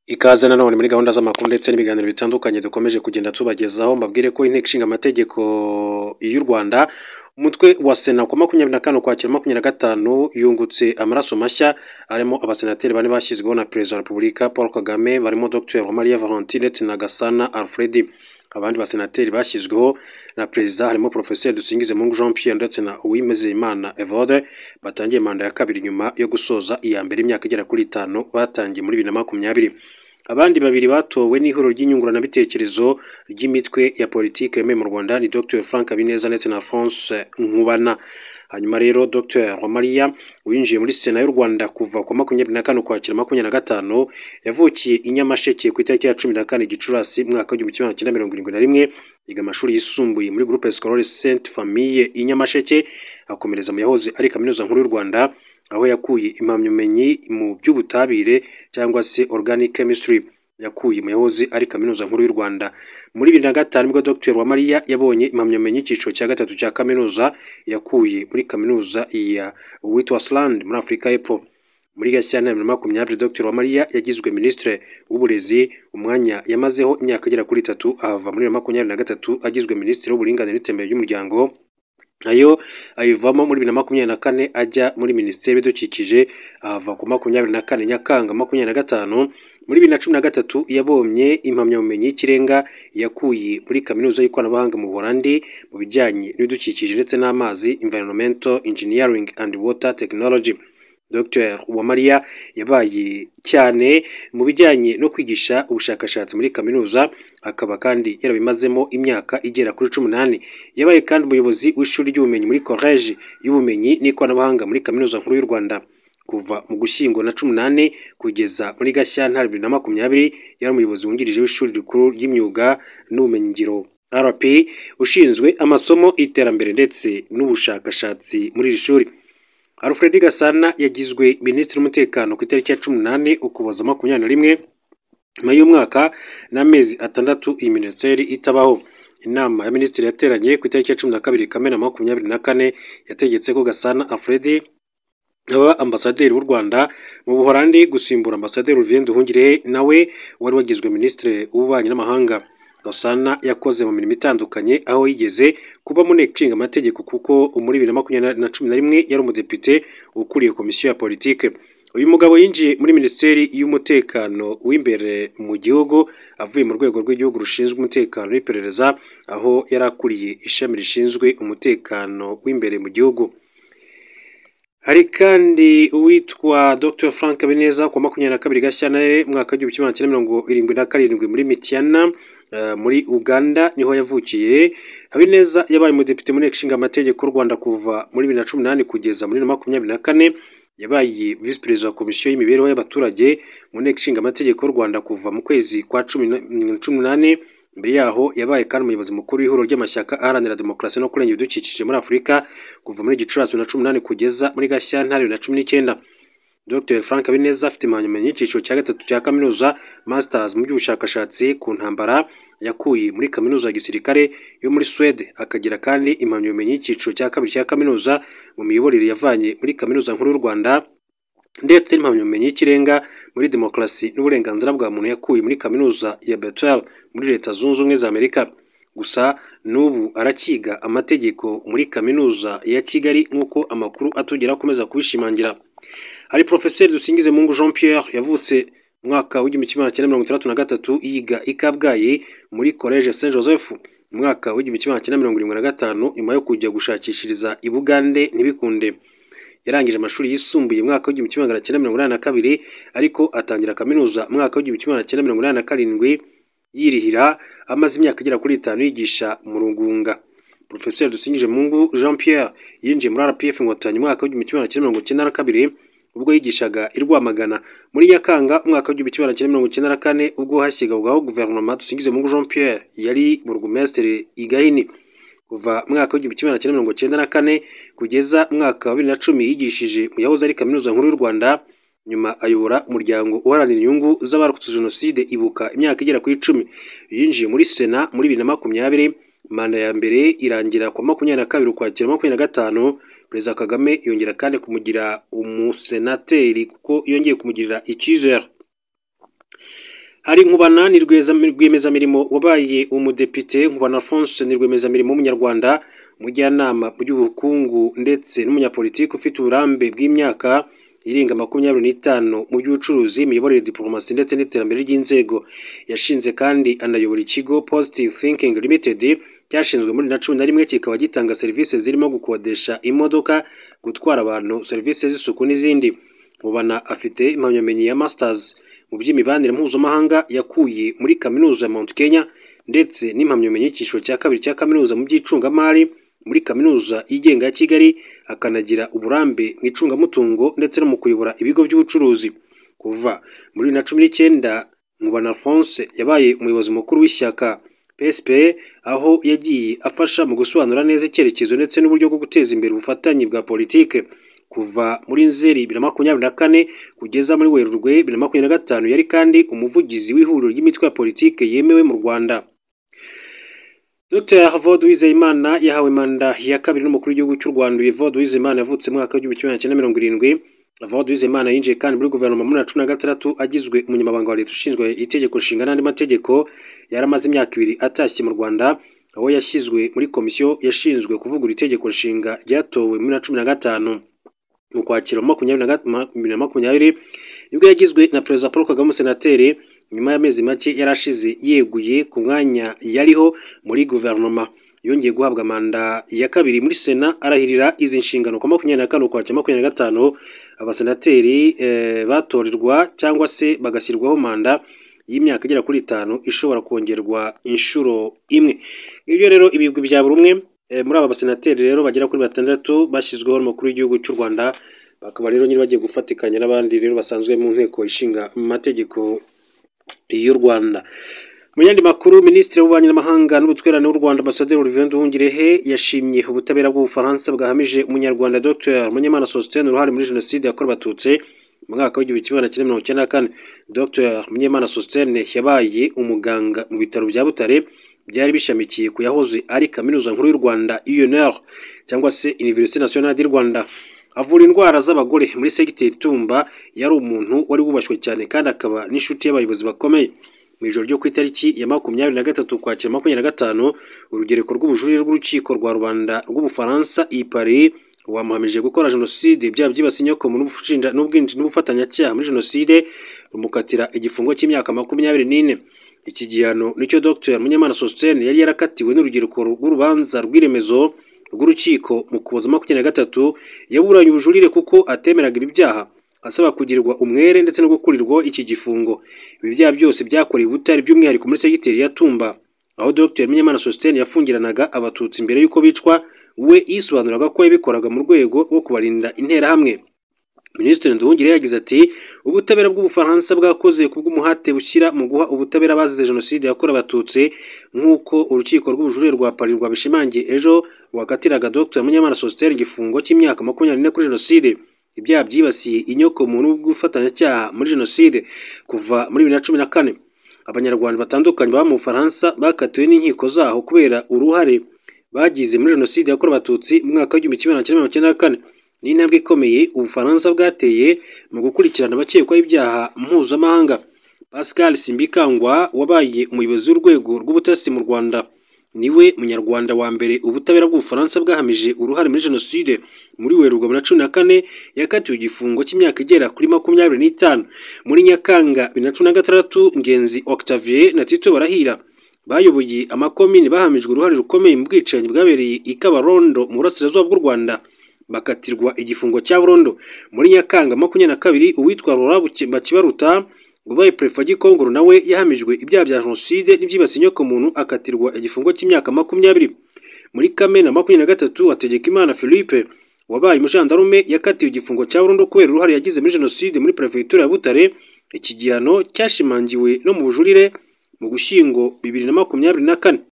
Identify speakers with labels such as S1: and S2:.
S1: Ikaze nanone muri gahunda z'amakuru ndetse n'ibiganiro bitandukanye dukomeje kugenda tubagezaho, mbabwire ko inteko ishinga amategeko y'u Rwanda umutwe wa Sena ku 24 Ukwakira 2025 yungutse amaraso mashya, arimo abasenateri bane bashyizweho na Perezida wa Repubulika Paul Kagame, barimo Dr Uwamariya Valentine ndetse na Gasana Alfred. Abandi basenateri bashyizweho na Perezida harimo Professeur Dusingizemungu Jean Pierre ndetse na Uwimezeyimana Evode, batangiye manda ya kabiri nyuma yo gusoza iya mbere imyaka igera kuri 5 batangiye muri 2020. Abandi babiri batowe n'ihuriro ry'inyunguranabitekerezo ry'imitwe ya politike yemewe mu Rwanda ni Dr Frank Habineza ndetse na France Nkubana. Hanyuma rero Dr Uwamariya winjiye muri Sena y'u Rwanda kuva ku 24 Ukwakira 2025 yavukiye i Nyamasheke ku itariki ya 14 Gicurasi mwaka wa 1971, yiga amashuri yisumbuye muri Groupe Scolaire Sainte Famille i Nyamasheke, akomereza mu yahoze ari Kaminuza Nkuru y'u Rwanda aho yakuye impamyabumenyi mu by'ubutabire cyangwa se organic chemistry, yakuye mu yahoze ari Kaminuza Nkuru y'u Rwanda. Muri 2005 nibwo Dr Uwamariya yabonye impamyabumenyi cyiciro cya gatatu cya kaminuza yakuye muri Kaminuza ya Witwatersrand muri Afurika y'Epfo. Muri Gashyantare 2020 Dr Uwamariya yagizwe Minisitiri w'Uburezi, umwanya yamazeho imyaka igera kuri 3, ahava muri 2023 agizwe Minisitiri w'Uburinganire n'Iterambere ry'Umuryango, ayo ayivamo muri 2024 ajya muri Minisiteri y'Ibidukikije, ahava ku 24 Nyakanga 2025. Muri 2013 yabonye impamyabumenyi y'ikirenga yakuye muri Kaminuza y'Ikoranabuhanga mu Buholandi mu bijyanye n'ibidukikije ndetse n'amazi, Environmental Engineering and Water Technology. Dr Uwamariya yabaye cyane mu bijyanye no kwigisha ubushakashatsi muri kaminuza, akaba kandi yarabimazemo imyaka igera kuri 18. Yabaye kandi umuyobozi w'ishuri ry'ubumenyi muri College y'ubumenyi n'ikoranabuhanga muri Kaminuza Nkuru y'u Rwanda kuva mu Gushyingo na 18 kugeza muri Gashyantare 2020. Yari umuyobozi wungirije w'ishuri rikuru ry'imyuga n'ubumenyingiro RP ushinzwe amasomo, iterambere ndetse n'ubushakashatsi muri iri shuri. Alfred Gasana yagizwe Minisitiri w'Umutekano ku itariki ya 18 Ukuboza 2021, nyuma y'umwaka n'amezi 6 iyi minisiteri itabaho. Inama ya minisitiri yateranye ku itariki ya 12 Kamena 2024 yategetse ko Gasana Alfred aba ambasaderi w'u Rwanda mu Buholandi gusimbura ambasaderi Olivier Nduhungirehe nawe wari wagizwe Minisitiri w'Ububanyi n'Amahanga. Gasana yakoze mu mirimo itandukanye aho yigeze kuba mu nteko ishinga amategeko kuko muri 2011 yari umudepite ukuriye komisiyo ya politike. Uyu mugabo yinjiye muri Minisiteri y'Umutekano w'imbere mu gihugu avuye mu rwego rw'igihugu rushinzwe umutekano n'iperereza, aho yari akuriye ishami rishinzwe umutekano w'imbere mu gihugu. Hari kandi uwitwa Dr Frank Habineza ku 22 Gashyantare mwaka wa 1977 muri Mityana muri Uganda niho yavukiye. Habineza yabaye umudepite mu nteko ishinga amategeko y'u Rwanda kuva muri 2018 kugeza muri 2024. Yabaye Vice Perezida wa Komisiyo y'Imibereho y'Abaturage mu nteko ishinga amategeko y'u Rwanda kuva mu kwezi kwa 18. Mbere yaho yabaye kandi umuyobozi mukuru w'ihuriro ry'amashyaka aharanira demokarasi no kurengera ibidukikije muri Afurika kuva muri Gicurasi 2018 kugeza muri Gashyantare 2019. Dr Frank Habineza afite impamyabumenyi y'icyiciro cya gatatu cya kaminuza Masters mu by'ubushakashatsi ku ntambara yakuye muri Kaminuza ya Gisirikare yo muri Swede, akagira kandi impamyabumenyi y'icyiciro cya kabiri cya kaminuza mu miyoborere yavanye muri Kaminuza Nkuru y'u Rwanda, ndetse n'impamyabumenyi y'ikirenga muri demokarasi n'uburenganzira bwa muntu yakuye muri Kaminuza ya Bethel muri Leta Zunze Ubumwe za Amerika. Gusa n'ubu arakiga amategeko muri Kaminuza ya Kigali nk'uko amakuru atugera akomeza kubishimangira. Hari Professeur Dusingizemungu Jean Pierre yavutse mwaka wa 1963 yiga i Kabgayi muri College Saint Joseph mwaka wa 1975, nyuma yo kujya gushakishiriza i Bugande ntibikunde. Yarangije amashuri yisumbuye mwaka wa 1982 ariko atangira kaminuza mwaka wa 1987 yirihira, amaze imyaka igera kuri 5 yigisha mu Rugunga. Professeur Dusingizemungu Jean Pierre yinjiye muri RPF Inkotanyi mwaka wa 1992 ubwo yigishaga i Rwamagana. Muri Nyakanga mwaka wa 1994 ubwo hashyirwaho guverinoma, Dusingizemungu Jean Pierre yari burugumesitiri i Gahini. Kuva mwaka wa 1994 kugeza mwaka wa 2010 yigishije mu yahoze ari Kaminuza Nkuru y'u Rwanda, nyuma ayobora umuryango uharanira inyungu z'abarokotse Jenoside Ibuka imyaka igera kuri 10. Yinjiye muri Sena muri 2020, manda ya mbere irangira kwa 22 Ukwakira 2025. Perezida Kagame yongera kandi kumugira umusenateri kuko yongeye kumugirira icyizere. ari Nkubana ni rwiyemezamirimo wabaye umudepite. Nkubana Alphonse ni rwiyemezamirimo w'umunyarwanda, umujyanama mu by'ubukungu ndetse n'umunyapolitiki ufite uburambe bw'imyaka irenga 25 mu by'ubucuruzi, imiyoborere, diplomasi ndetse n'iterambere ry'inzego. Yashinze kandi anayobora ikigo Positive Thinking Limited cyashinzwe muri 2011, kikaba gitanga serivisi zirimo gukodesha imodoka, gutwara abantu, serivisi z'isuku n'izindi. Nkubana afite impamyabumenyi ya Masters mu by'imibanire mpuzamahanga yakuye muri kaminuza ya Mount Kenya, ndetse n'impamyabumenyi y'icyiciro cya kabiri cya kaminuza mu by'icungamari muri kaminuza yigenga ya Kigali, akanagira uburambe mu icungamutungo ndetse no mu kuyobora ibigo by'ubucuruzi. Kuva muri 2019 Nkubana Alphonse yabaye umuyobozi mukuru w'ishyaka PSP, aho yagiye afasha mu gusobanura neza icyerekezo ndetse n'uburyo bwo guteza imbere ubufatanye bwa politike. Kuva muri Nzeri 2024 kugeza muri Werurwe 2025 yari kandi umuvugizi w'ihuriro ry'imitwe ya politike yemewe mu Rwanda. Dr. Evode Uwizeyimana yahawe manda ya kabiri n'umukuru w'igihugu cy'u Rwanda. Evode Uwizeyimana yavutse mu mwaka w'1970. Evode Uwizeyimana yinjiye kandi muri guverinoma muri 2016 agizwe umunyamabanga wa leta ushinzwe itegeko nshinga n'andi mategeko. Yaramaze imyaka 2 atashye mu Rwanda, aho yashyizwe muri komisiyo yashinzwe kuvugura itegeko nshinga ryatowe muri 2015. Mu Kwakira 2020 nibwo yagizwe na Perezida Paul Kagame senateri. Nyuma y'amezi make yarashize yeguye ku mwanya yariho muri guverinoma. Yongeye guhabwa manda ya kabiri muri Sena, arahirira izi nshingano ku 24 Ukwakira 2025. Abasenateri batorerwa cyangwa se bagashyirwaho manda y'imyaka igera kuri 5 ishobora kongerwa inshuro imwe. Ibyo rero ibigwi bya buri umwe muri aba basenateri rero bagera kuri 6 bashyizweho n'umukuru w'igihugu cy'u Rwanda, bakaba rero nyine bagiye gufatikanya n'abandi rero basanzwe mu nteko ishinga amategeko y'u Rwanda. Mu yandi makuru, Minisitiri w'Ububanyi n'Amahanga n'Ubutwererane w'u Rwanda Ambasaderi Olivier Nduhungirehe yashimye ubutabera bw'Ubufaransa bwahamije umunyarwanda Dr. Munyemana Sosthene uruhare muri jenoside yakorewe Abatutsi mu mwaka w'1994. Dr. Munyemana Sosthene yabaye umuganga mu bitaro bya Butare byari bishamikiye ku yahoze ari kaminuza nkuru y'u Rwanda UNR cyangwa se Université Nationale du Rwanda. Avura indwara z'abagore muri segiteri Tumba. Yari umuntu wari wubashywe cyane kandi akaba n'inshuti y'abayobozi bakomeye. Mu ijoro ryo ku itariki ya 23 Ukwakira 2025 urugereko rw'ubujurire rw'urukiko rwa rubanda rw'Ubufaransa i Paris rwamuhamije gukora jenoside, ibyaha byibasiye inyokomuntu n'ubufatanyacyaha muri jenoside, rumukatira igifungo cy'imyaka 24. Iki gihano nicyo Dr. Munyemana Sosthene yari yarakatiwe n'urugereko rw'urubanza rw'iremezo rw'urukiko mu Ukuboza 23. Yaburanye ubujurire kuko atemeraga ibi byaha, asaba kugirirwa umwere ndetse no gukurirwa iki gifungo. Ibi byaha byose byakorewe Butare, by'umwihariko muri segiteri ya Tumba, aho Dr. Munyemana Sosthene yafungiranaga abatutsi mbere y'uko bicwa. We yisobanuraga ko yabikoraga mu rwego rwo kubarinda interahamwe. Minisitiri Nduhungirehe yagize ati ubutabera bw'Ubufaransa bwakoze kubw'umuhate bushyira mu guha ubutabera abazize jenoside yakorewe Abatutsi, nk'uko urukiko rw'ubujurire rwa Paris rwabishimangiye ejo rwakatiraga Dr. Munyemana Sosthene igifungo cy'imyaka 24 kuri jenoside, ibyaha byibasiye inyokomuntu n'ubufatanyacyaha muri jenoside kuva muri 2014. Abanyarwanda batandukanye baba mu Bufaransa bakatiwe n'inkiko zaho kubera uruhare bagize muri jenoside yakorewe Abatutsi mu mwaka w'1994. Ni intambwe ikomeye Ubufaransa bwateye mu gukurikirana abakekwaho ibyaha mpuzamahanga. Pascal Simbikangwa wabaye umuyobozi w'urwego rw'ubutasi mu Rwanda niwe munyarwanda wa mbere ubutabera bw'Ubufaransa bwahamije uruhare muri jenoside. Muri Werurwe 2014 yakatiwe igifungo cy'imyaka igera kuri 25. Muri Nyakanga 2016 Ngenzi Octavien na Tito Barahira bayoboye amakomini bahamijwe uruhare rukomeye mu bwicanyi bwabereye i Kabarondo mu burasirazuba bw'u Rwanda, bakatirwa igifungo cya burundu. Muri Nyakanga 22 uwitwa Laurent Bakibaruta ubaye Prefe Gikongoro nawe yahamijwe ibyaha bya jenoside n'ibyibasiye inyokomuntu akatirwa igifungo cy'imyaka 20. Muri Kamena 23 Hategekimana Philippe wabaye umujandarume yakatiwe igifungo cya burundu kubera uruhare yagize muri jenoside muri Prefegitura ya Butare. Iki gihano cyashimangiwe no mu bujurire mu Gushyingo 2024.